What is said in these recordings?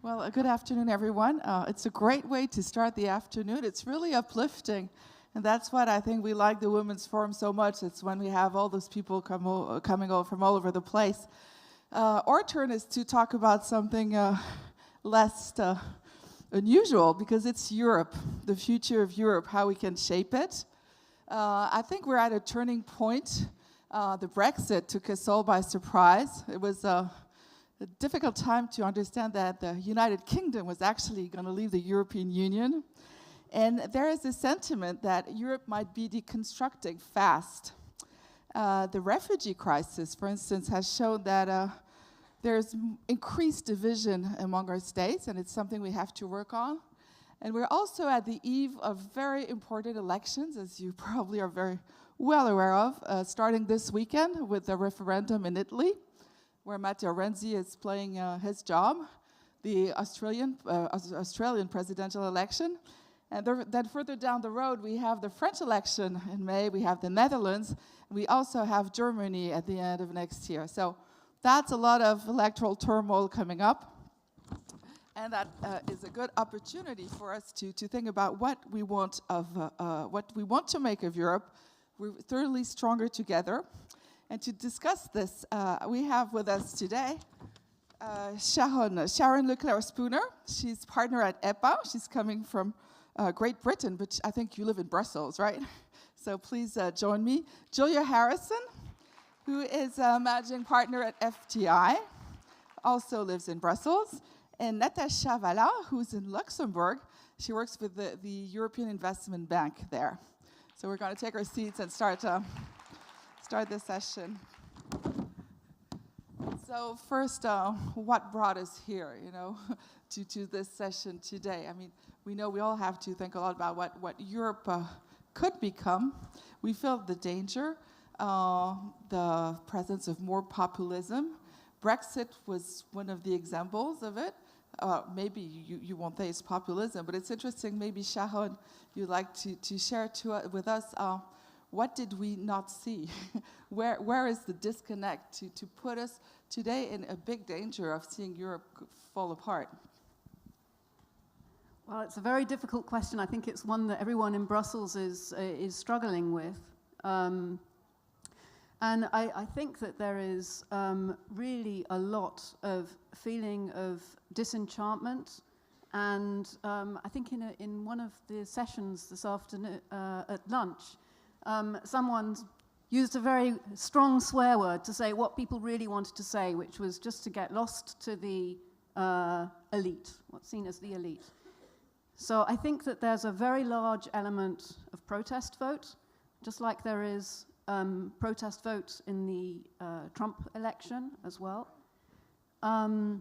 Well, good afternoon, everyone. It's a great way to start the afternoon. It's really uplifting. And that's what I think we like the Women's Forum so much. It's when we have all those people coming over from all over the place. Our turn is to talk about something less unusual, because it's Europe, the future of Europe, how we can shape it. I think we're at a turning point. The Brexit took us all by surprise. It was a difficult time to understand that the United Kingdom was actually going to leave the European Union. And there is a sentiment that Europe might be deconstructing fast. The refugee crisis, for instance, has shown that there's increased division among our states, and it's something we have to work on. And we're also at the eve of very important elections, as you probably are very well aware of, starting this weekend with the referendum in Italy, where Matteo Renzi is playing his job, the Australian presidential election. And then further down the road, we have the French election in May, we have the Netherlands, and we also have Germany at the end of next year. So that's a lot of electoral turmoil coming up. And that is a good opportunity for us to think about what we want to make of Europe. We're thoroughly stronger together. And to discuss this, we have with us today Sharon Leclercq-Spooner. She's partner at EPPA. She's coming from Great Britain, but I think you live in Brussels, right? So please join me. Julia Harrison, who is a managing partner at FTI, also lives in Brussels. And Natacha Valla, who's in Luxembourg. She works with the European Investment Bank there. So we're going to take our seats and start this session. So first, what brought us here, to this session today? I mean, we know we all have to think a lot about what Europe could become. We feel the danger, the presence of more populism. Brexit was one of the examples of it. Maybe you won't say it's populism, but it's interesting. Maybe Sharon, you'd like to share with us what did we not see? Where is the disconnect to put us today in a big danger of seeing Europe fall apart? Well, it's a very difficult question. I think it's one that everyone in Brussels is struggling with. And I think that there is really a lot of feeling of disenchantment. And I think in one of the sessions this afternoon at lunch, someone used a very strong swear word to say what people really wanted to say, which was just to get lost to the elite, what's seen as the elite. So I think that there's a very large element of protest vote, just like there is protest vote in the Trump election as well. And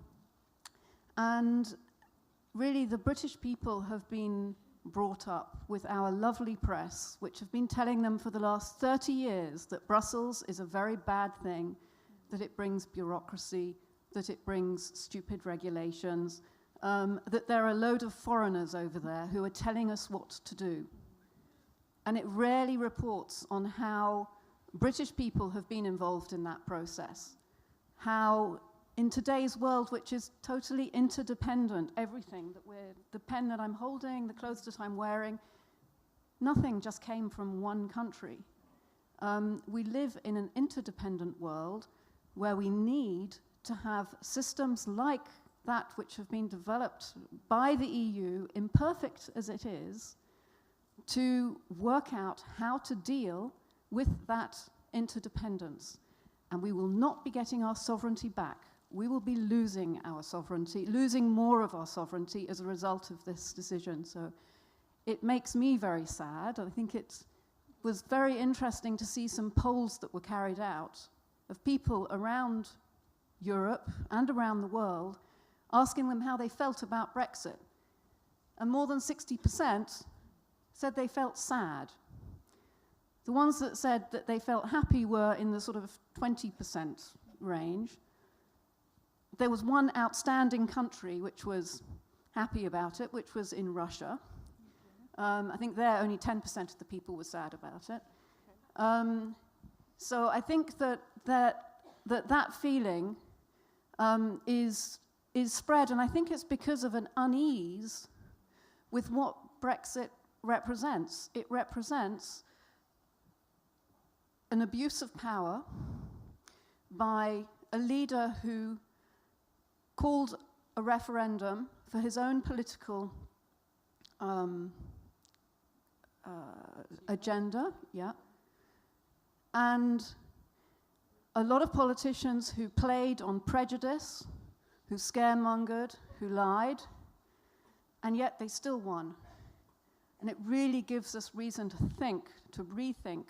really the British people have been brought up with our lovely press, which have been telling them for the last 30 years that Brussels is a very bad thing, that it brings bureaucracy, that it brings stupid regulations, that there are a load of foreigners over there who are telling us what to do. And it rarely reports on how British people have been involved in that process. How in today's world, which is totally interdependent, everything the pen that I'm holding, the clothes that I'm wearing, nothing just came from one country. We live in an interdependent world where we need to have systems like that which have been developed by the EU, imperfect as it is, to work out how to deal with that interdependence. And we will not be getting our sovereignty back. We will be losing our sovereignty, losing more of our sovereignty as a result of this decision. So it makes me very sad. I think it was very interesting to see some polls that were carried out of people around Europe and around the world asking them how they felt about Brexit. And more than 60% said they felt sad. The ones that said that they felt happy were in the sort of 20% range. There was one outstanding country which was happy about it, which was in Russia. I think there only 10% of the people were sad about it. So I think that feeling is is spread, and I think it's because of an unease with what Brexit represents. It represents an abuse of power by a leader who called a referendum for his own political agenda, and a lot of politicians who played on prejudice, who scaremongered, who lied, and yet they still won. And it really gives us reason to think, to rethink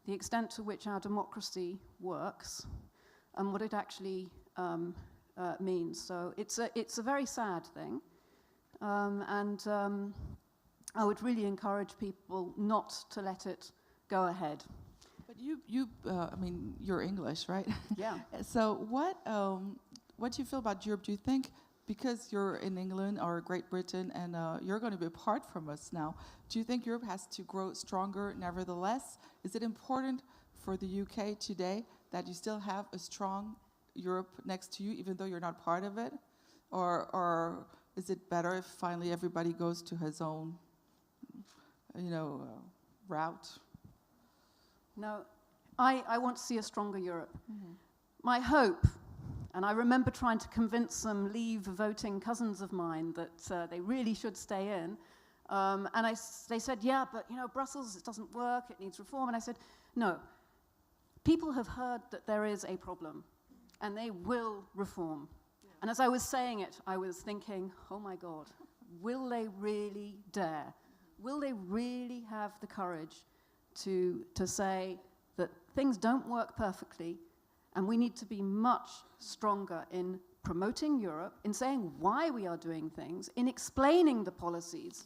the extent to which our democracy works and what it actually means. So it's a very sad thing, and I would really encourage people not to let it go ahead. But I mean, you're English, right? Yeah. So what do you feel about Europe? Do you think, because you're in England or Great Britain and you're going to be apart from us now, do you think Europe has to grow stronger nevertheless? Is it important for the UK today that you still have a strong Europe next to you, even though you're not part of it? Or is it better if finally everybody goes to his own, route? No, I want to see a stronger Europe. Mm-hmm. My hope, and I remember trying to convince some Leave voting cousins of mine that they really should stay in, and they said, yeah, but Brussels, it doesn't work, it needs reform. And I said, no, people have heard that there is a problem, and they will reform. Yeah. And as I was saying it, I was thinking, oh my God, will they really dare? Will they really have the courage to say that things don't work perfectly, and we need to be much stronger in promoting Europe, in saying why we are doing things, in explaining the policies,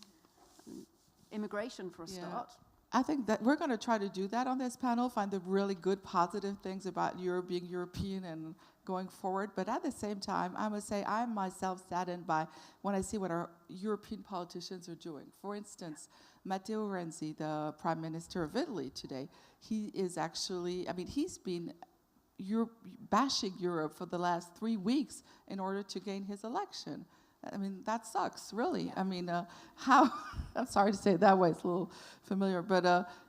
immigration for a start. I think that we're going to try to do that on this panel, find the really good positive things about Europe being European and going forward. But at the same time, I must say I'm myself saddened by when I see what our European politicians are doing. For instance, Matteo Renzi, the Prime Minister of Italy today, he is actually, he's been bashing Europe for the last 3 weeks in order to gain his election. That sucks, really. Yeah. How, I'm sorry to say it that way, it's a little familiar, but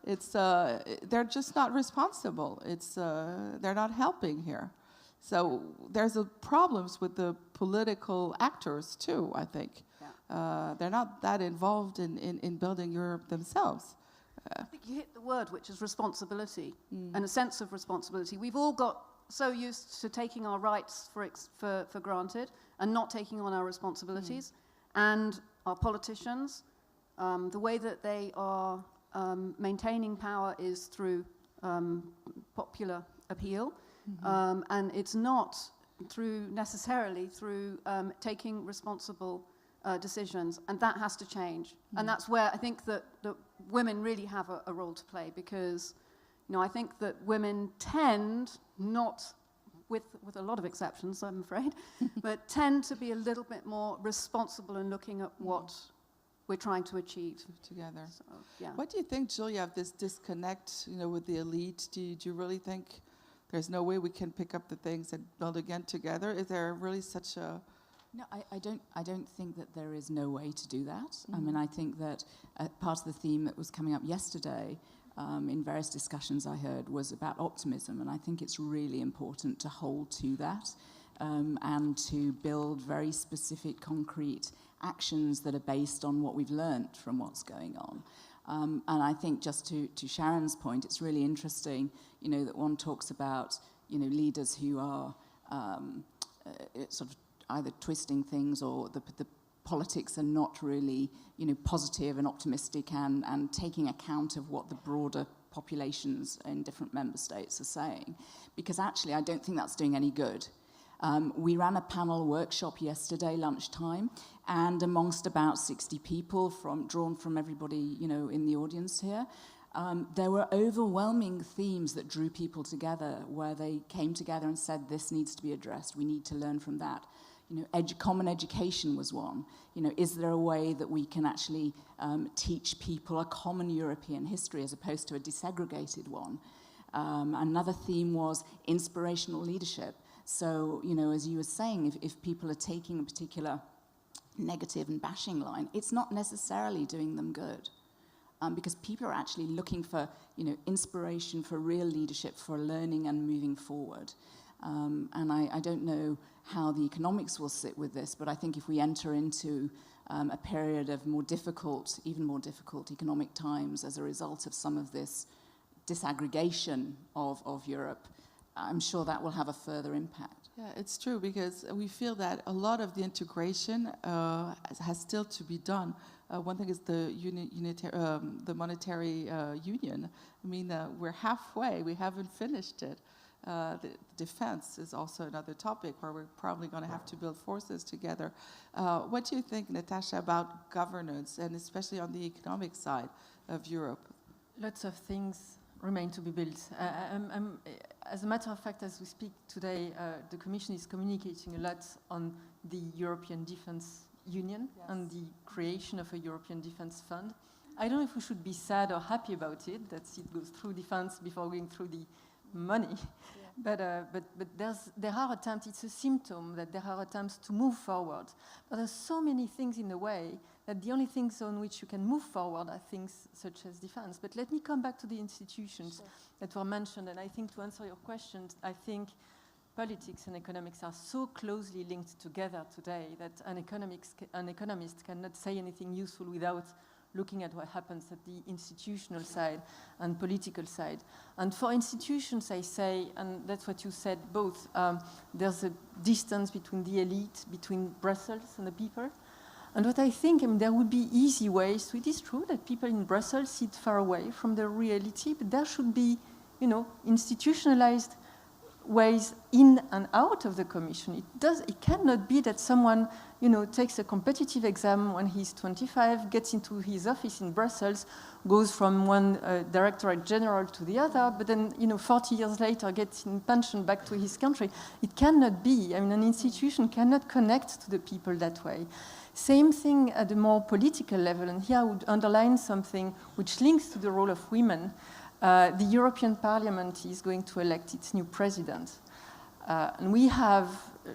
they're just not responsible. They're not helping here. So there's problems with the political actors too, I think. Yeah. They're not that involved in building Europe themselves. I think you hit the word, which is responsibility, and a sense of responsibility. We've all got so used to taking our rights for granted and not taking on our responsibilities. And our politicians, the way that they are maintaining power is through popular appeal, and it's not necessarily through taking responsible decisions, and that has to change. And that's where I think that women really have a role to play, because I think that women tend, not with a lot of exceptions, I'm afraid, but tend to be a little bit more responsible in looking at what we're trying to achieve together. So, yeah. What do you think, Julia, of this disconnect, with the elite? Do you really think there's no way we can pick up the things and build again together? Is there really such a... No, I don't think that there is no way to do that. I think that part of the theme that was coming up yesterday in various discussions I heard was about optimism, and I think it's really important to hold to that and to build very specific, concrete actions that are based on what we've learnt from what's going on. And I think, just to Sharon's point, it's really interesting, that one talks about, leaders who are sort of either twisting things, or the politics are not really, positive and optimistic and taking account of what the broader populations in different member states are saying. Because actually, I don't think that's doing any good. We ran a panel workshop yesterday, lunchtime, and amongst about 60 people drawn from everybody, in the audience here, there were overwhelming themes that drew people together, where they came together and said, this needs to be addressed, we need to learn from that. Common education was one. Is there a way that we can actually teach people a common European history as opposed to a desegregated one? Another theme was inspirational leadership. So, you know, as you were saying, if people are taking a particular negative and bashing line, it's not necessarily doing them good. Because people are actually looking for, you know, inspiration, for real leadership, for learning and moving forward. And I don't know how the economics will sit with this, but I think if we enter into a period of even more difficult economic times as a result of some of this disaggregation of Europe, I'm sure that will have a further impact. Yeah, it's true, because we feel that a lot of the integration has still to be done. One thing is the monetary union. I mean, we're halfway. We haven't finished it. The defense is also another topic where we're probably going to have to build forces together. What do you think, Natacha, about governance, and especially on the economic side of Europe? Lots of things remain to be built. As a matter of fact, as we speak today, the Commission is communicating a lot on the European Defence Union, yes, and the creation of a European Defence Fund. I don't know if we should be sad or happy about it, that it goes through defence before going through the money. Yeah. But there are attempts, it's a symptom that there are attempts to move forward. But there's so many things in the way that the only things on which you can move forward are things such as defense. But let me come back to the institutions, sure, that were mentioned. And I think to answer your questions, I think politics and economics are so closely linked together today that an economist cannot say anything useful without looking at what happens at the institutional side and political side. And for institutions, I say, and that's what you said both, there's a distance between the elite, between Brussels and the people. And what I think, there would be easy ways to, it is true that people in Brussels sit far away from the reality, but there should be, you know, institutionalized ways in and out of the Commission. It cannot be that someone, you know, takes a competitive exam when he's 25, gets into his office in Brussels, goes from one Directorate General to the other, but then, you know, 40 years later gets in pension back to his country. It cannot be. I mean, an institution cannot connect to the people that way. Same thing at the more political level, and here I would underline something which links to the role of women. The European Parliament is going to elect its new president. And we have,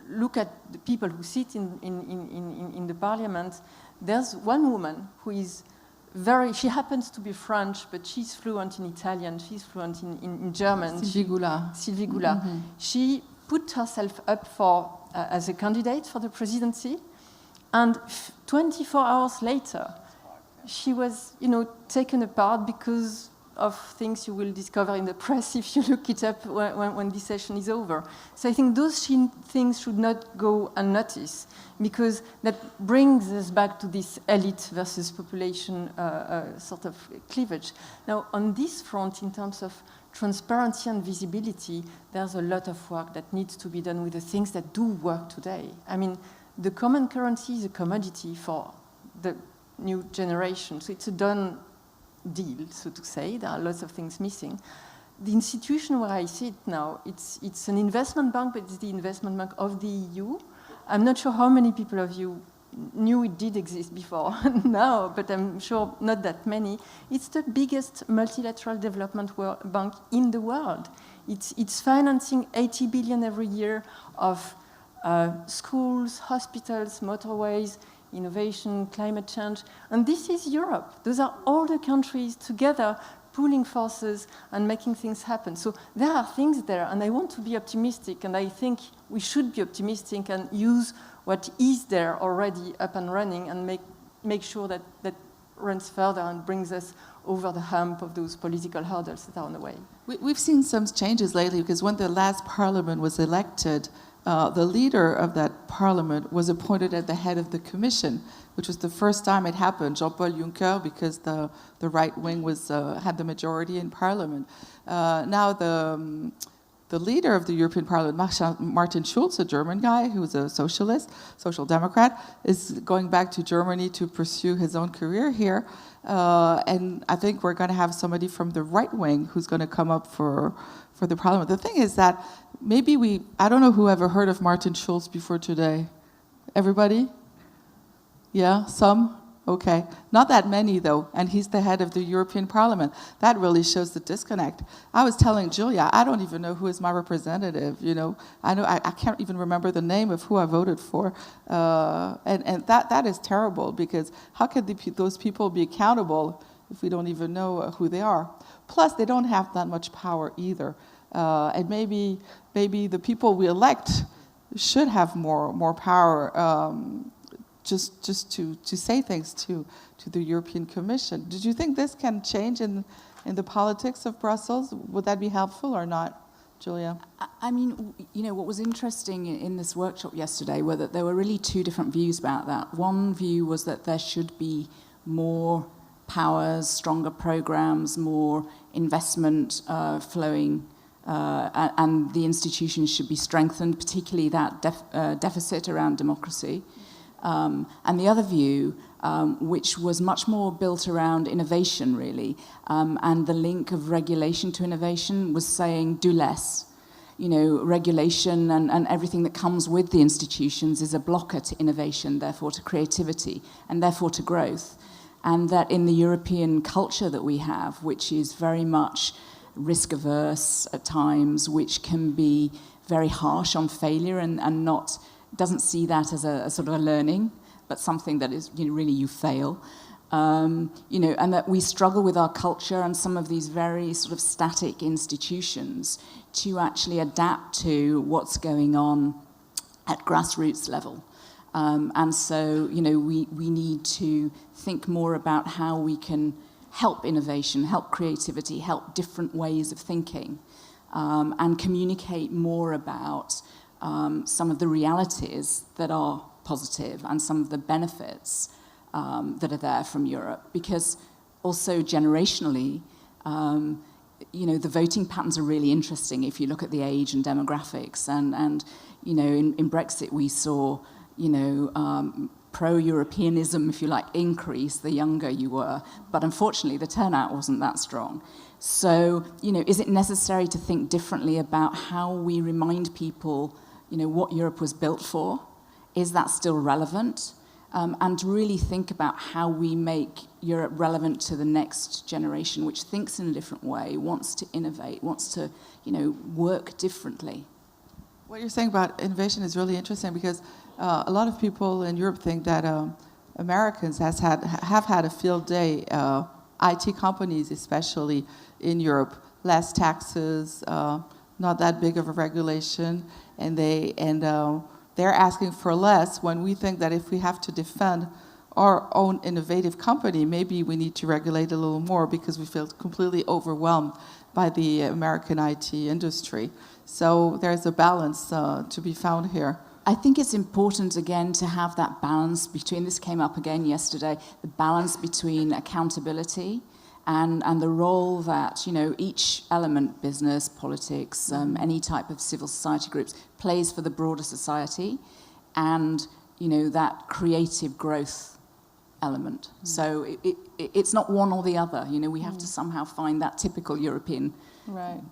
look at the people who sit in the Parliament. There's one woman who is she happens to be French, but she's fluent in Italian, she's fluent in German. Sylvie Goulard. Sylvie Goulard. Mm-hmm. She put herself up as a candidate for the presidency, and 24 hours later, she was, you know, taken apart because of things you will discover in the press if you look it up when this session is over. So I think those things should not go unnoticed, because that brings us back to this elite versus population sort of cleavage. Now, on this front, in terms of transparency and visibility, there's a lot of work that needs to be done with the things that do work today. I mean, the common currency is a commodity for the new generation, so it's a done deal, so to say. There are lots of things missing. The institution where I sit now, it's an investment bank, but it's the investment bank of the EU. I'm not sure how many people of you knew it did exist before now, but I'm sure not that many. It's the biggest multilateral development bank in the world. It's financing 80 billion every year of schools, hospitals, motorways, innovation, climate change, and this is Europe. Those are all the countries together pooling forces and making things happen. So there are things there, and I want to be optimistic, and I think we should be optimistic and use what is there already up and running and make sure that runs further and brings us over the hump of those political hurdles that are on the way. We've seen some changes lately, because when the last parliament was elected, the leader of that parliament was appointed at the head of the commission, which was the first time it happened, Jean-Paul Juncker, because the right wing had the majority in parliament. Now the leader of the European Parliament, Martin Schulz, a German guy who's a socialist, social democrat, is going back to Germany to pursue his own career here. And I think we're going to have somebody from the right wing who's going to come up for the parliament. The thing is that maybe I don't know who ever heard of Martin Schulz before today. Everybody? Yeah, some? Okay, not that many though, and he's the head of the European Parliament. That really shows the disconnect. I was telling Julia, I don't even know who is my representative, you know. I can't even remember the name of who I voted for. And that is terrible, because how can those people be accountable if we don't even know who they are? Plus, they don't have that much power either. And maybe the people we elect should have more power, just to say things to the European Commission. Did you think this can change in the politics of Brussels? Would that be helpful or not, Julia? I mean, you know, what was interesting in this workshop yesterday were that there were really two different views about that. One view was that there should be more powers, stronger programs, more investment flowing, and the institutions should be strengthened, particularly that deficit around democracy. And the other view, which was much more built around innovation, really, and the link of regulation to innovation, was saying do less. You know, regulation and everything that comes with the institutions is a blocker to innovation, therefore to creativity, and therefore to growth. And that in the European culture that we have, which is very much risk-averse at times, which can be very harsh on failure and not... doesn't see that as a sort of a learning, but something that is, you know, really you fail. You know, and that we struggle with our culture and some of these very sort of static institutions to actually adapt to what's going on at grassroots level. And so, you know, we need to think more about how we can help innovation, help creativity, help different ways of thinking, and communicate more about some of the realities that are positive and some of the benefits that are there from Europe. Because also generationally, you know, the voting patterns are really interesting if you look at the age and demographics. And you know, in Brexit we saw, you know, pro-Europeanism, if you like, increase the younger you were. But unfortunately, the turnout wasn't that strong. So, you know, is it necessary to think differently about how we remind people, you know, what Europe was built for? Is that still relevant? And really think about how we make Europe relevant to the next generation, which thinks in a different way, wants to innovate, wants to, you know, work differently. What you're saying about innovation is really interesting, because a lot of people in Europe think that Americans have had a field day, IT companies especially in Europe, less taxes, not that big of a regulation, and they're asking for less, when we think that if we have to defend our own innovative company, maybe we need to regulate a little more, because we feel completely overwhelmed by the American IT industry. So there's a balance to be found here. I think it's important, again, to have that balance between, this came up again yesterday, the balance between accountability and the role that, you know, each element, business, politics, any type of civil society groups, plays for the broader society, and, you know, that creative growth element. So it's not one or the other. You know, we have to somehow find that typical European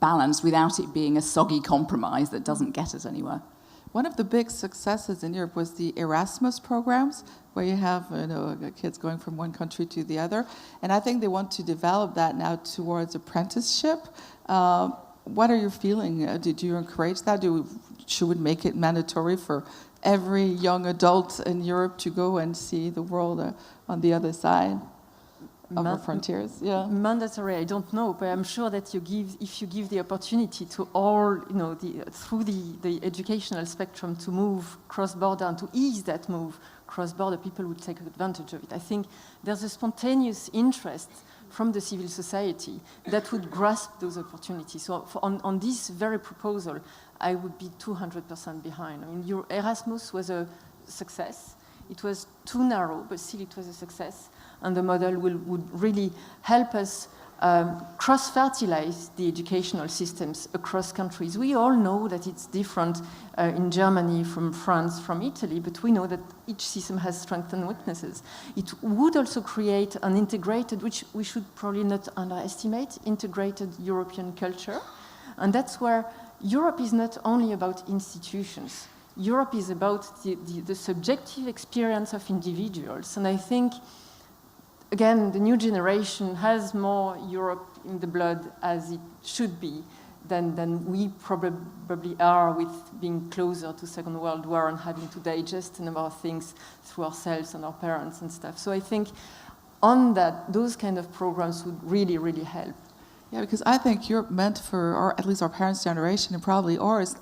balance without it being a soggy compromise that doesn't get us anywhere. One of the big successes in Europe was the Erasmus programs, where you have, you know, kids going from one country to the other. And I think they want to develop that now towards apprenticeship. What are you feeling? Did you encourage that? Should we make it mandatory for every young adult in Europe to go and see the world on the other side of our frontiers? Yeah. Mandatory, I don't know, but I'm sure that if you give the opportunity to all, you know, through the educational spectrum to move cross-border and to ease that move cross-border, people would take advantage of it. I think there's a spontaneous interest from the civil society that would grasp those opportunities. So on this very proposal, I would be 200% behind. I mean, Erasmus was a success. It was too narrow, but still it was a success. And the model would really help us cross-fertilize the educational systems across countries. We all know that it's different in Germany from France, from Italy, but we know that each system has strengths and weaknesses. It would also create an integrated, which we should probably not underestimate, integrated European culture. And that's where Europe is not only about institutions. Europe is about the subjective experience of individuals. And I think again, the new generation has more Europe in the blood as it should be than we probably are with being closer to Second World War and having to digest a number of things through ourselves and our parents and stuff. So I think on that, those kind of programs would really, really help. Yeah, because I think Europe meant for, or at least our parents' generation, and probably ours,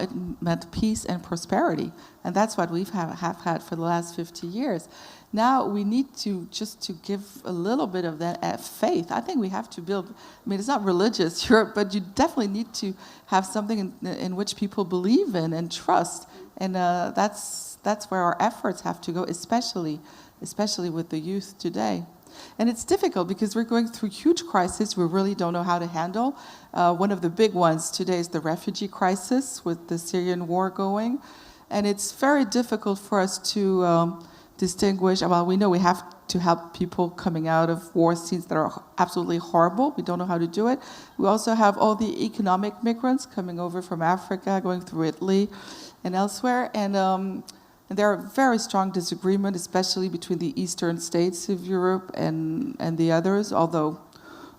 it meant peace and prosperity. And that's what we've have had for the last 50 years. Now we need to give a little bit of that faith. I think we have to build, I mean, it's not religious Europe, but you definitely need to have something in which people believe in and trust. And that's where our efforts have to go, especially with the youth today. And it's difficult because we're going through huge crises we really don't know how to handle. One of the big ones today is the refugee crisis with the Syrian war going. And it's very difficult for us to distinguish, well, we know we have to help people coming out of war scenes that are absolutely horrible. We don't know how to do it. We also have all the economic migrants coming over from Africa, going through Italy and elsewhere. And there are very strong disagreement, especially between the eastern states of Europe and the others. Although,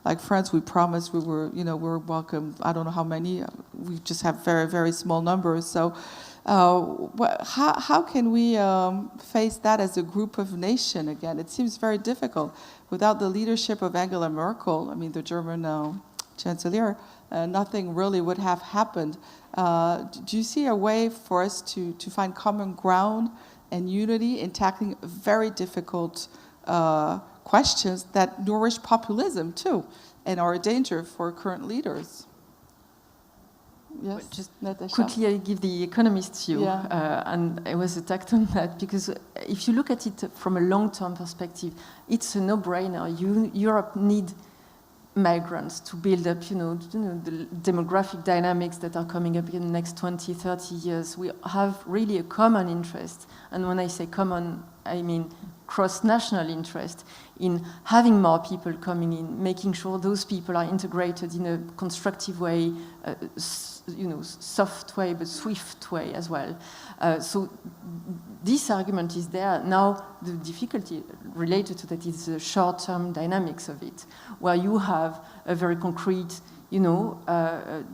like France, we promised we were welcome. I don't know how many. We just have very, very small numbers. So, how can we face that as a group of nation again? It seems very difficult without the leadership of Angela Merkel. I mean, the German chancellor. Nothing really would have happened. Do you see a way for us to find common ground and unity in tackling very difficult questions that nourish populism too and are a danger for current leaders? Yes, just Natacha. Quickly, I give the economist's view, Yeah. and I was attacked on that because if you look at it from a long-term perspective, it's a no-brainer. Europe needs migrants to build up, the demographic dynamics that are coming up in the next 20, 30 years. We have really a common interest. And when I say common, I mean cross-national interest in having more people coming in, making sure those people are integrated in a constructive way, soft way, but swift way as well. So this argument is there. Now, the difficulty related to that is the short-term dynamics of it, where you have a very concrete,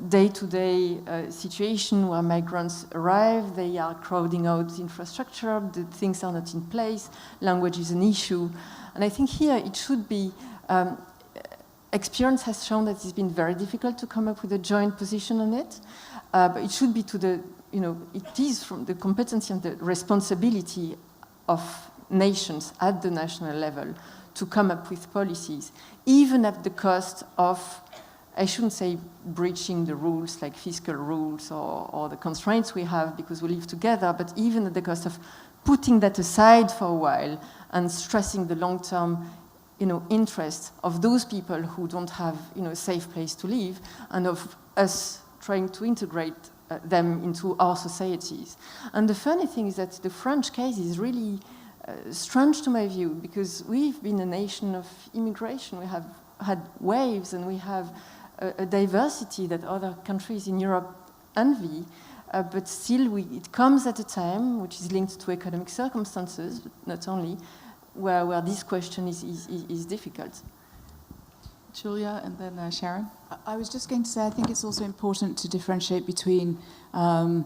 day-to-day situation where migrants arrive, they are crowding out infrastructure, the things are not in place, language is an issue. And I think here it should be, experience has shown that it's been very difficult to come up with a joint position on it, but it should be it is from the competency and the responsibility of nations at the national level to come up with policies, even at the cost of, I shouldn't say breaching the rules like fiscal rules or the constraints we have because we live together, but even at the cost of putting that aside for a while and stressing the long-term interest of those people who don't have a safe place to live and of us trying to integrate them into our societies. And the funny thing is that the French case is really strange to my view because we've been a nation of immigration. We have had waves and we have a diversity that other countries in Europe envy, but still it comes at a time which is linked to economic circumstances, but not only, where this question is difficult. Julia and then Sharon. I was just going to say, I think it's also important to differentiate between, broad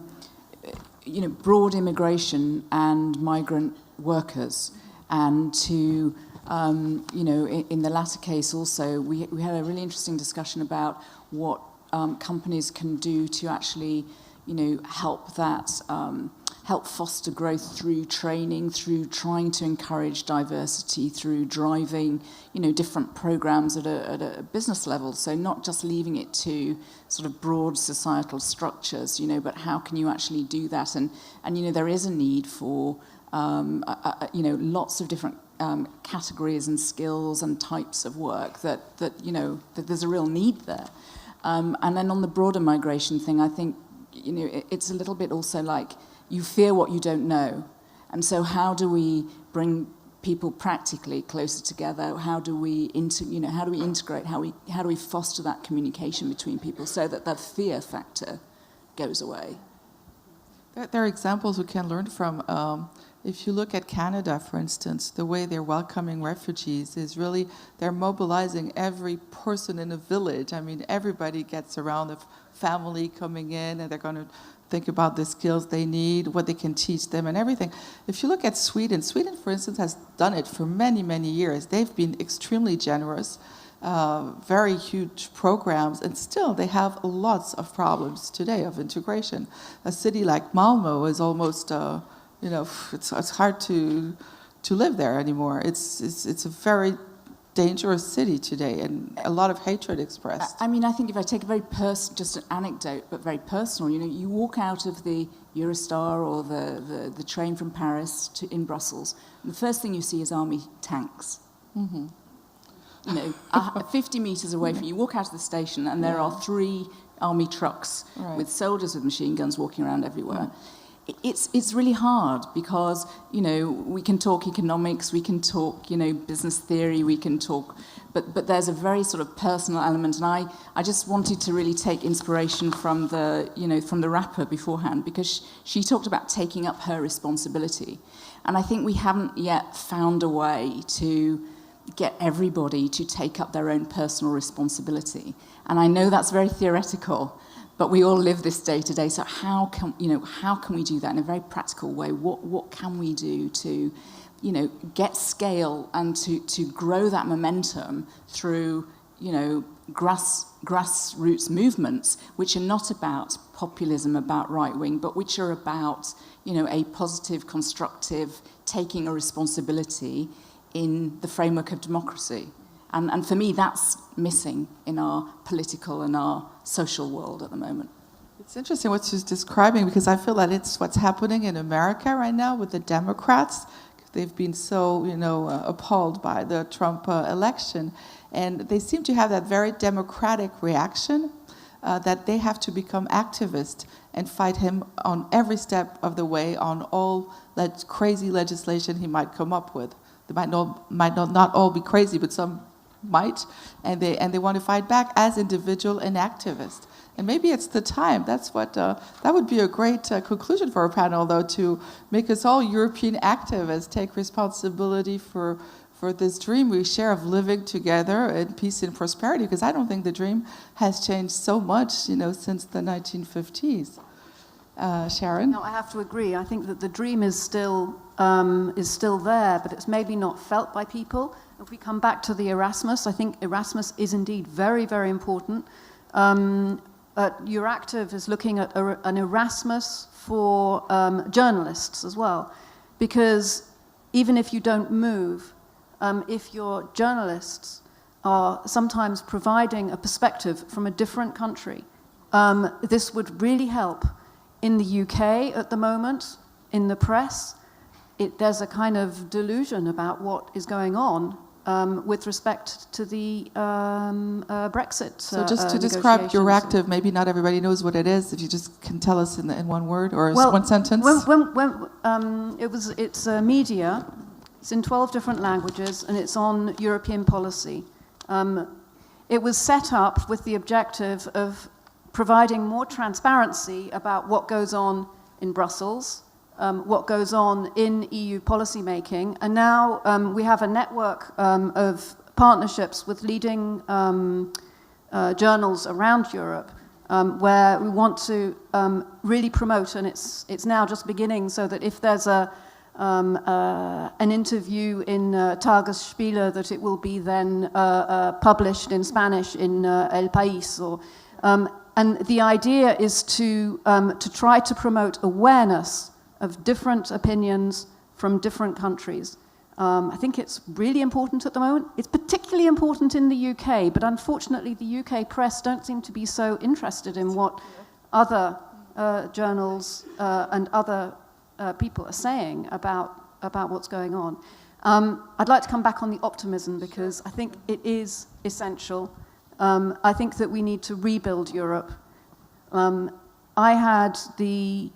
immigration and migrant workers, and to, in the latter case also, we had a really interesting discussion about what companies can do to actually, help foster growth through training, through trying to encourage diversity, through driving, different programs at a business level. So not just leaving it to sort of broad societal structures, but how can you actually do that? And there is a need for, lots of different categories and skills and types of work that there's a real need there. And then on the broader migration thing, I think, it's a little bit also like, you fear what you don't know. And so how do we bring people practically closer together? How do we integrate? How do we foster that communication between people so that that fear factor goes away? There are examples we can learn from. If you look at Canada, for instance, the way they're welcoming refugees is really, they're mobilizing every person in a village. I mean, everybody gets around the family coming in, and they're going to think about the skills they need, what they can teach them, and everything. If you look at Sweden, for instance, has done it for many, many years. They've been extremely generous, very huge programs, and still they have lots of problems today of integration. A city like Malmo is almost, it's hard to live there anymore. It's a very dangerous city today, and a lot of hatred expressed. I mean, I think if I take a very just an anecdote, but very personal, you walk out of the Eurostar or the train from Paris in Brussels, and the first thing you see is army tanks. Mm-hmm. 50 meters away from you, walk out of the station, and there are 3 army trucks with soldiers with machine guns walking around everywhere. It's really hard because, we can talk economics, we can talk, business theory, we can talk, but there's a very sort of personal element, and I just wanted to really take inspiration from the rapper beforehand, because she talked about taking up her responsibility, and I think we haven't yet found a way to get everybody to take up their own personal responsibility, and I know that's very theoretical. But we all live this day to day. So how can we do that in a very practical way? What can we do to, get scale and to grow that momentum through, grassroots movements, which are not about populism, about right wing, but which are about, a positive, constructive, taking a responsibility in the framework of democracy. And for me, that's missing in our political and our social world at the moment. It's interesting what she's describing, because I feel that it's what's happening in America right now with the Democrats. They've been so, appalled by the Trump election. And they seem to have that very democratic reaction that they have to become activists and fight him on every step of the way on all that crazy legislation he might come up with. They might not all be crazy, but some might, and they want to fight back as individual and activists. And maybe it's the time. That's what that would be a great conclusion for our panel, though, to make us all European activists, take responsibility for this dream we share of living together in peace and prosperity. Because I don't think the dream has changed so much, since the 1950s. Sharon? No, I have to agree. I think that the dream is still there, but it's maybe not felt by people. If we come back to the Erasmus, I think Erasmus is indeed very, very important. Euractiv is looking at an Erasmus for journalists as well, because even if you don't move, if your journalists are sometimes providing a perspective from a different country, this would really help. In the UK at the moment, in the press, there's a kind of delusion about what is going on with respect to the Brexit. So just to describe Euractiv, maybe not everybody knows what it is. If you just can tell us in one word or one sentence. It's a media. It's in 12 different languages, and it's on European policy. It was set up with the objective of providing more transparency about what goes on in Brussels, what goes on in EU policy making, and now we have a network of partnerships with leading journals around Europe, where we want to really promote, and it's now just beginning, so that if there's an interview in Tagesspiegel, that it will be then published in Spanish in El País, and the idea is to try to promote awareness of different opinions from different countries. I think it's really important at the moment. It's particularly important in the UK, but unfortunately the UK press don't seem to be so interested in what other journals and other people are saying about what's going on. I'd like to come back on the optimism, because I think it is essential. I think that we need to rebuild Europe. I had the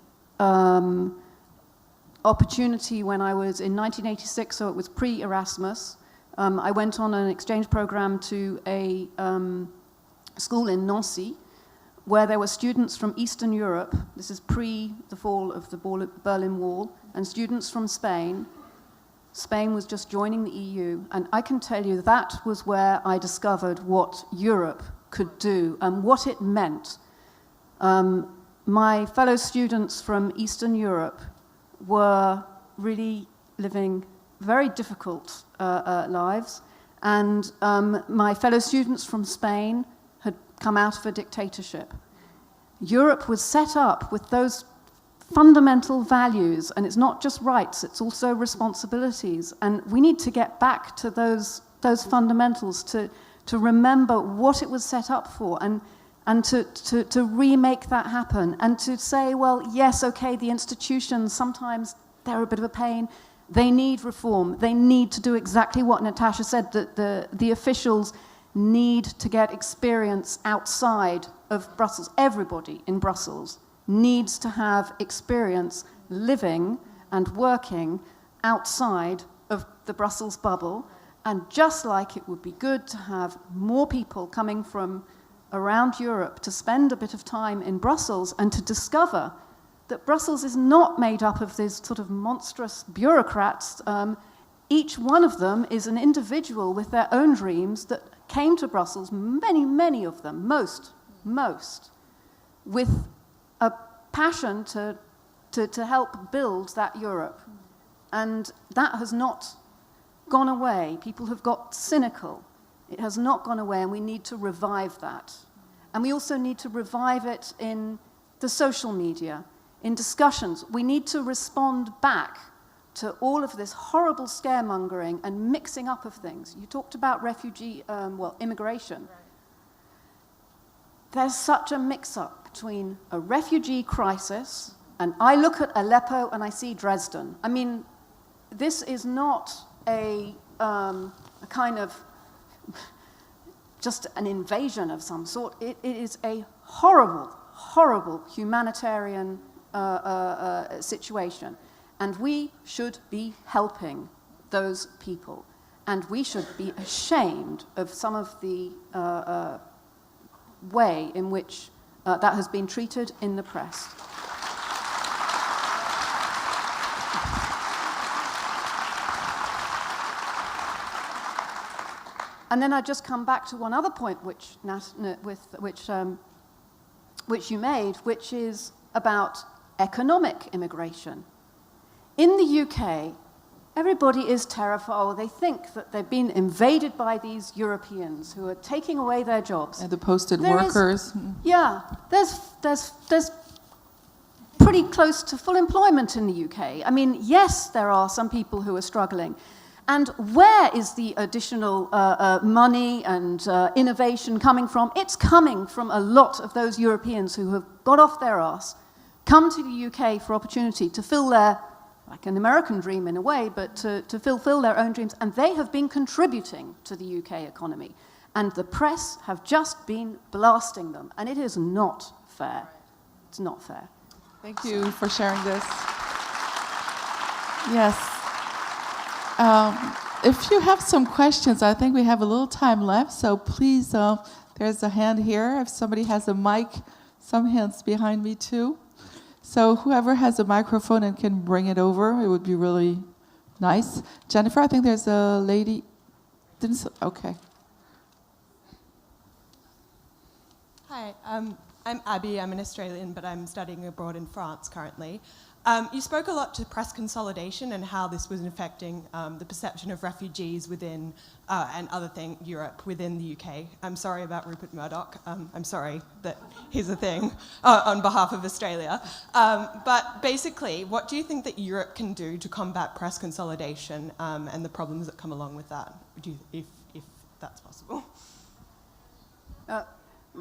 opportunity when I was in 1986, so it was pre-Erasmus. I went on an exchange program to a school in Nancy, where there were students from Eastern Europe, this is pre the fall of the Berlin Wall, and students from Spain. Spain was just joining the EU, and I can tell you that was where I discovered what Europe could do and what it meant. My fellow students from Eastern Europe were really living very difficult lives, and my fellow students from Spain had come out of a dictatorship. Europe was set up with those fundamental values, and it's not just rights, it's also responsibilities, and we need to get back to those fundamentals to remember what it was set up for, and to remake that happen, and to say, well, yes, okay, the institutions, sometimes they're a bit of a pain, they need reform, they need to do exactly what Natacha said, that the officials need to get experience outside of Brussels. Everybody in Brussels needs to have experience living and working outside of the Brussels bubble, and just like it would be good to have more people coming from around Europe to spend a bit of time in Brussels and to discover that Brussels is not made up of these sort of monstrous bureaucrats. Each one of them is an individual with their own dreams that came to Brussels, many of them, most, with a passion to help build that Europe. And that has not gone away. People have got cynical. It has not gone away, and we need to revive that. And we also need to revive it in the social media, in discussions. We need to respond back to all of this horrible scaremongering and mixing up of things. You talked about immigration. Right. There's such a mix-up between a refugee crisis, and I look at Aleppo and I see Dresden. I mean, this is not a kind of just an invasion of some sort. It is a horrible humanitarian situation. And we should be helping those people. And we should be ashamed of some of the way in which that has been treated in the press. And then I just come back to one other point which you made, which is about economic immigration. In the UK, everybody is terrified, or they think that they've been invaded by these Europeans who are taking away their jobs. And the posted workers. There's pretty close to full employment in the UK. I mean, yes, there are some people who are struggling. And where is the additional money and innovation coming from? It's coming from a lot of those Europeans who have got off their arse, come to the UK for opportunity to fill their, like an American dream in a way, but to fulfill their own dreams. And they have been contributing to the UK economy. And the press have just been blasting them. And it is not fair. It's not fair. Thank you for sharing this. Yes. If you have some questions, I think we have a little time left. So please, there's a hand here. If somebody has a mic, some hands behind me too. So whoever has a microphone and can bring it over, it would be really nice. Jennifer, I think there's a lady. Okay. Hi, I'm Abby. I'm an Australian, but I'm studying abroad in France currently. You spoke a lot to press consolidation and how this was affecting the perception of refugees within, and other thing, Europe within the UK. I'm sorry about Rupert Murdoch. I'm sorry that he's a thing on behalf of Australia. But basically, what do you think that Europe can do to combat press consolidation and the problems that come along with that, if that's possible?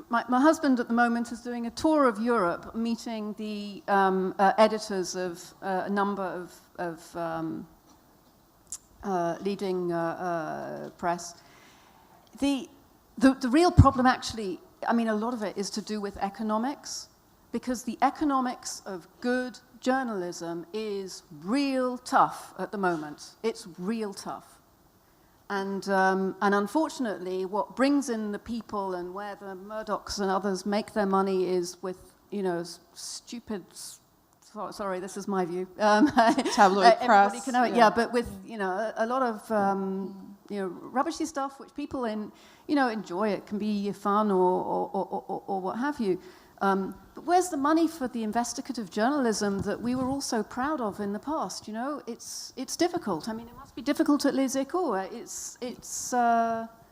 My husband at the moment is doing a tour of Europe, meeting the editors of a number of leading press. The real problem actually, I mean, a lot of it is to do with economics, because the economics of good journalism is real tough at the moment. It's real tough. And unfortunately, what brings in the people and where the Murdochs and others make their money is with, stupid. Sorry, this is my view. Tabloid press. But with a lot of rubbishy stuff which people enjoy. It can be fun or what have you. But where's the money for the investigative journalism that we were all so proud of in the past? It's difficult. I mean, it must be difficult at Les Echos.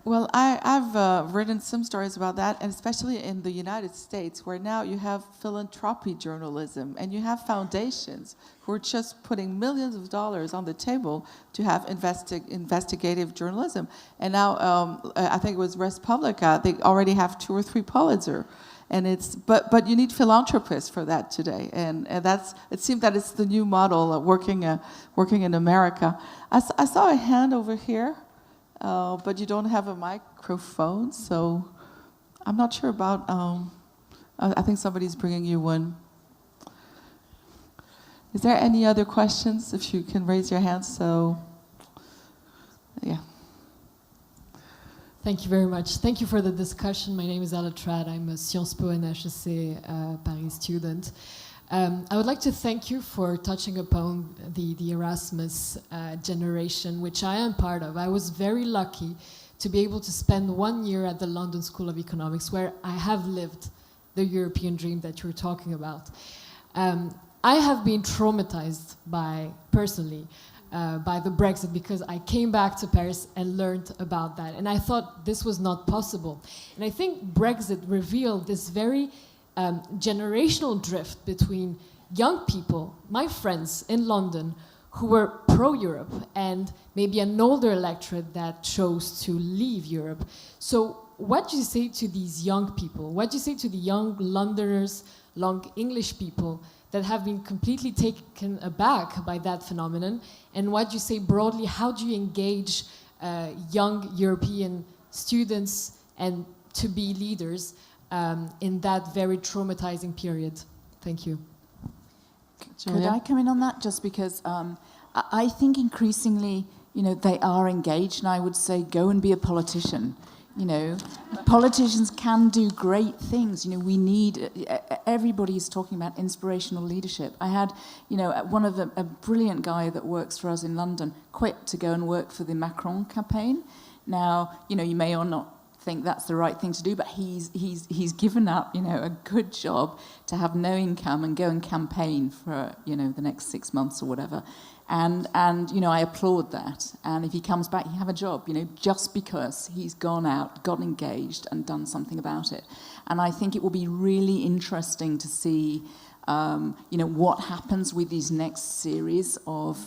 Well, I've written some stories about that, and especially in the United States, where now you have philanthropy journalism, and you have foundations who are just putting millions of dollars on the table to have investigative journalism. And now, I think it was Res Publica, they already have 2 or 3 Pulitzer. And but you need philanthropists for that today, and it seems that it's the new model of working in America. I saw a hand over here, but you don't have a microphone, so I'm not sure about. I think somebody's bringing you one. Is there any other questions? If you can raise your hand, so yeah. Thank you very much. Thank you for the discussion. My name is Leclercq. I'm a Sciences Po and HEC Paris student. I would like to thank you for touching upon the Erasmus generation, which I am part of. I was very lucky to be able to spend 1 year at the London School of Economics, where I have lived the European dream that you're talking about. I have been traumatized personally, by the Brexit, because I came back to Paris and learned about that. And I thought this was not possible. And I think Brexit revealed this very generational drift between young people, my friends in London, who were pro-Europe, and maybe an older electorate that chose to leave Europe. So what do you say to these young people? What do you say to the young Londoners, young English people that have been completely taken aback by that phenomenon? And what do you say broadly, how do you engage young European students and to be leaders in that very traumatizing period? Thank you. Could I come in on that? Just because I think increasingly, they are engaged, and I would say go and be a politician. Politicians can do great things. We need, everybody is talking about inspirational leadership. I had, one of a brilliant guy that works for us in London quit to go and work for the Macron campaign. Now, you may or not think that's the right thing to do, but he's given up, a good job to have no income and go and campaign for, the next 6 months or whatever. And I applaud that. And if he comes back, he have a job, just because he's gone out, got engaged, and done something about it. And I think it will be really interesting to see, what happens with these next series of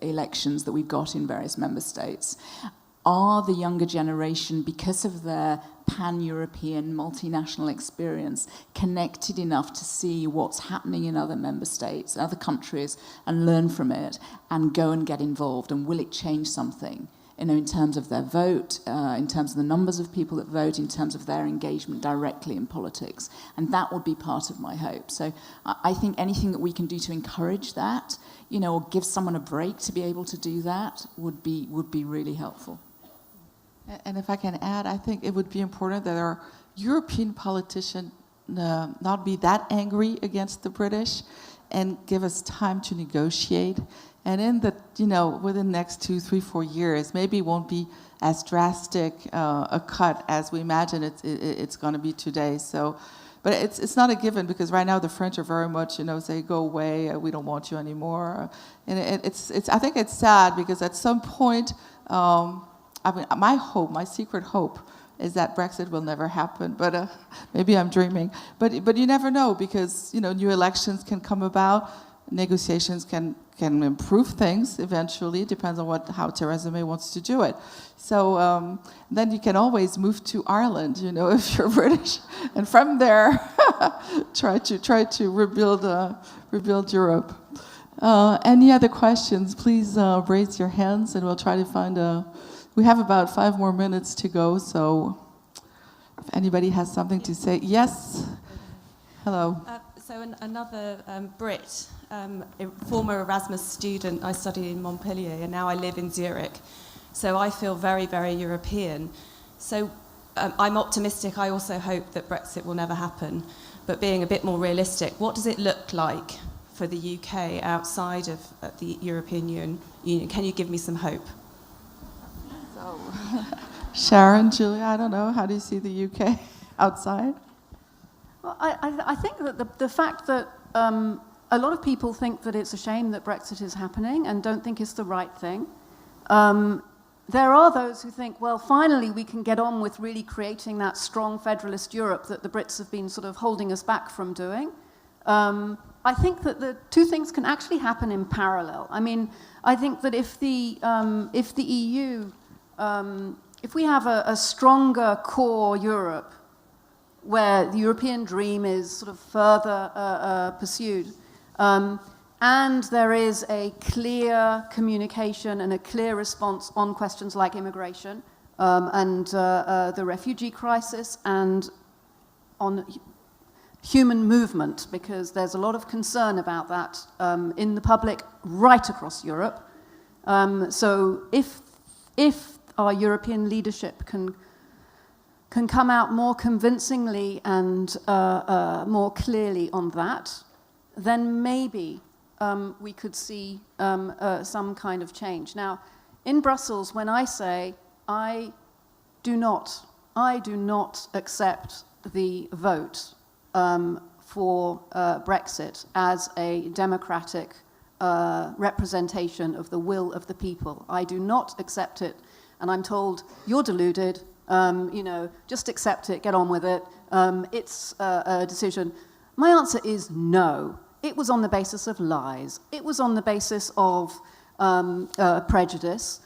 elections that we've got in various member states. Are the younger generation, because of their pan-European multinational experience, connected enough to see what's happening in other member states, other countries, and learn from it, and go and get involved? And will it change something, in terms of their vote, in terms of the numbers of people that vote, in terms of their engagement directly in politics? And that would be part of my hope. So I think anything that we can do to encourage that, or give someone a break to be able to do that, would be really helpful. And if I can add, I think it would be important that our European politicians not be that angry against the British and give us time to negotiate. And in the, within the next 2, 3, 4 years, maybe it won't be as drastic a cut as we imagine it's going to be today. So, but it's not a given, because right now the French are very much, say, go away, we don't want you anymore. And I think it's sad, because at some point, my secret hope is that Brexit will never happen, but maybe I'm dreaming. But you never know, because new elections can come about, negotiations can improve things eventually. It depends on how Theresa May wants to do it. So then you can always move to Ireland, if you're British, and from there try to rebuild Europe. Any other questions? Please raise your hands, and we'll try to find We have about 5 more minutes to go, so if anybody has something to say. Yes? Hello. Another Brit, a former Erasmus student. I studied in Montpellier, and now I live in Zurich. So I feel very, very European. So I'm optimistic. I also hope that Brexit will never happen. But being a bit more realistic, what does it look like for the UK outside of the European Union? Can you give me some hope? So, Sharon, Julia, I don't know. How do you see the UK outside? Well, I think that the fact that a lot of people think that it's a shame that Brexit is happening and don't think it's the right thing. There are those who think, well, finally we can get on with really creating that strong federalist Europe that the Brits have been sort of holding us back from doing. I think that the two things can actually happen in parallel. I mean, I think that if the EU, if we have a stronger core Europe, where the European dream is sort of further pursued, and there is a clear communication and a clear response on questions like immigration and the refugee crisis and on human movement, because there's a lot of concern about that in the public right across Europe. So if our European leadership can come out more convincingly and more clearly on that, then maybe we could see some kind of change. Now, in Brussels, when I say I do not accept the vote for Brexit as a democratic representation of the will of the people, I do not accept it, and I'm told, you're deluded, just accept it, get on with it, it's a decision. My answer is no. It was on the basis of lies. It was on the basis of prejudice.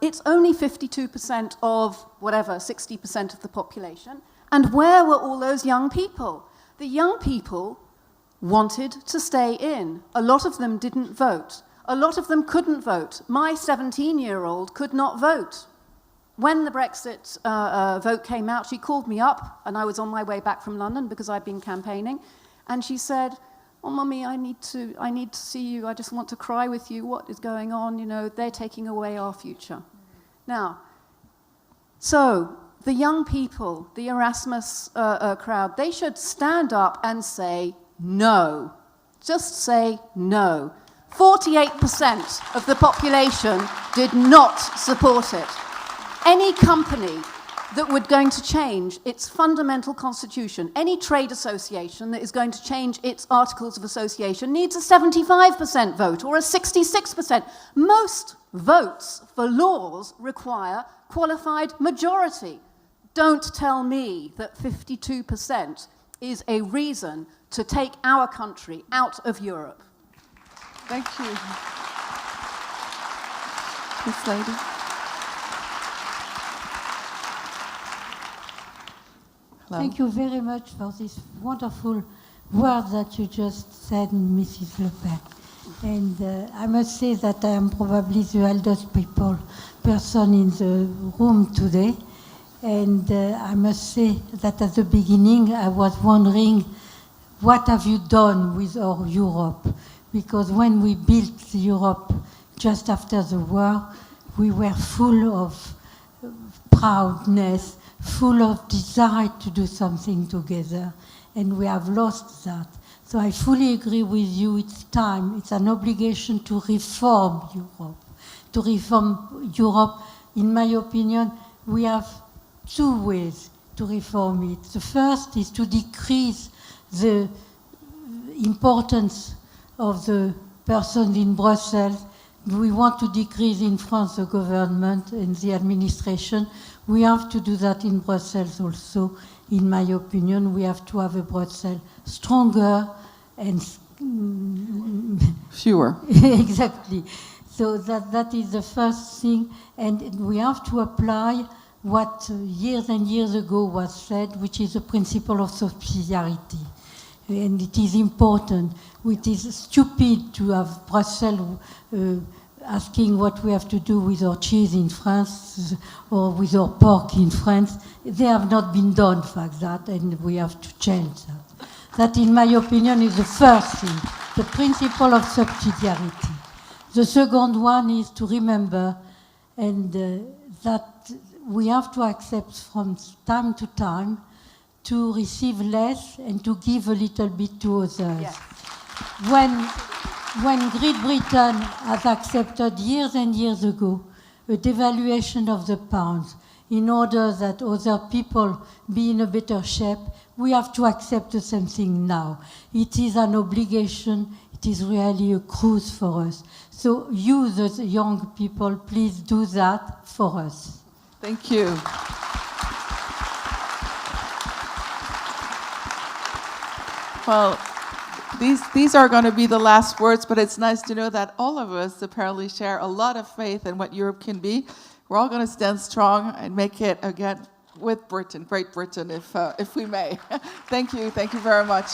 It's only 52% of whatever, 60% of the population. And where were all those young people? The young people wanted to stay in. A lot of them didn't vote. A lot of them couldn't vote. My 17-year-old could not vote. When the Brexit vote came out, she called me up, and I was on my way back from London because I'd been campaigning, and she said, "Oh, Mummy, I need to see you. I just want to cry with you. What is going on? They're taking away our future." Now, so the young people, the Erasmus crowd, they should stand up and say no. Just say no. 48% of the population did not support it. Any company that were going to change its fundamental constitution, any trade association that is going to change its articles of association needs a 75% vote or a 66%. Most votes for laws require qualified majority. Don't tell me that 52% is a reason to take our country out of Europe. Thank you. This lady. Hello. Thank you very much for this wonderful word that you just said, Mrs. Leclercq. And I must say that I am probably the eldest person in the room today. And I must say that at the beginning I was wondering, what have you done with our Europe? Because when we built Europe just after the war, we were full of proudness, full of desire to do something together, and we have lost that. So I fully agree with you, it's time, it's an obligation to reform Europe. To reform Europe, in my opinion, we have two ways to reform it. The first is to decrease the importance of the person in Brussels. We want to decrease in France the government and the administration. We have to do that in Brussels also, in my opinion. We have to have a Brussels stronger and fewer. Exactly. So that is the first thing. And we have to apply what years and years ago was said, which is the principle of subsidiarity. And it is important. It is stupid to have Brussels asking what we have to do with our cheese in France or with our pork in France. They have not been done, in fact, that, and we have to change that. That, in my opinion, is the first thing, the principle of subsidiarity. The second one is to remember and that we have to accept from time to time to receive less and to give a little bit to others. Yes. When Great Britain has accepted years and years ago a devaluation of the pound in order that other people be in a better shape, we have to accept the same thing now. It is an obligation. It is really a cruise for us. So you, the young people, please do that for us. Thank you. Well, these are going to be the last words, but it's nice to know that all of us apparently share a lot of faith in what Europe can be. We're all going to stand strong and make it again with Britain, Great Britain, if we may. Thank you very much.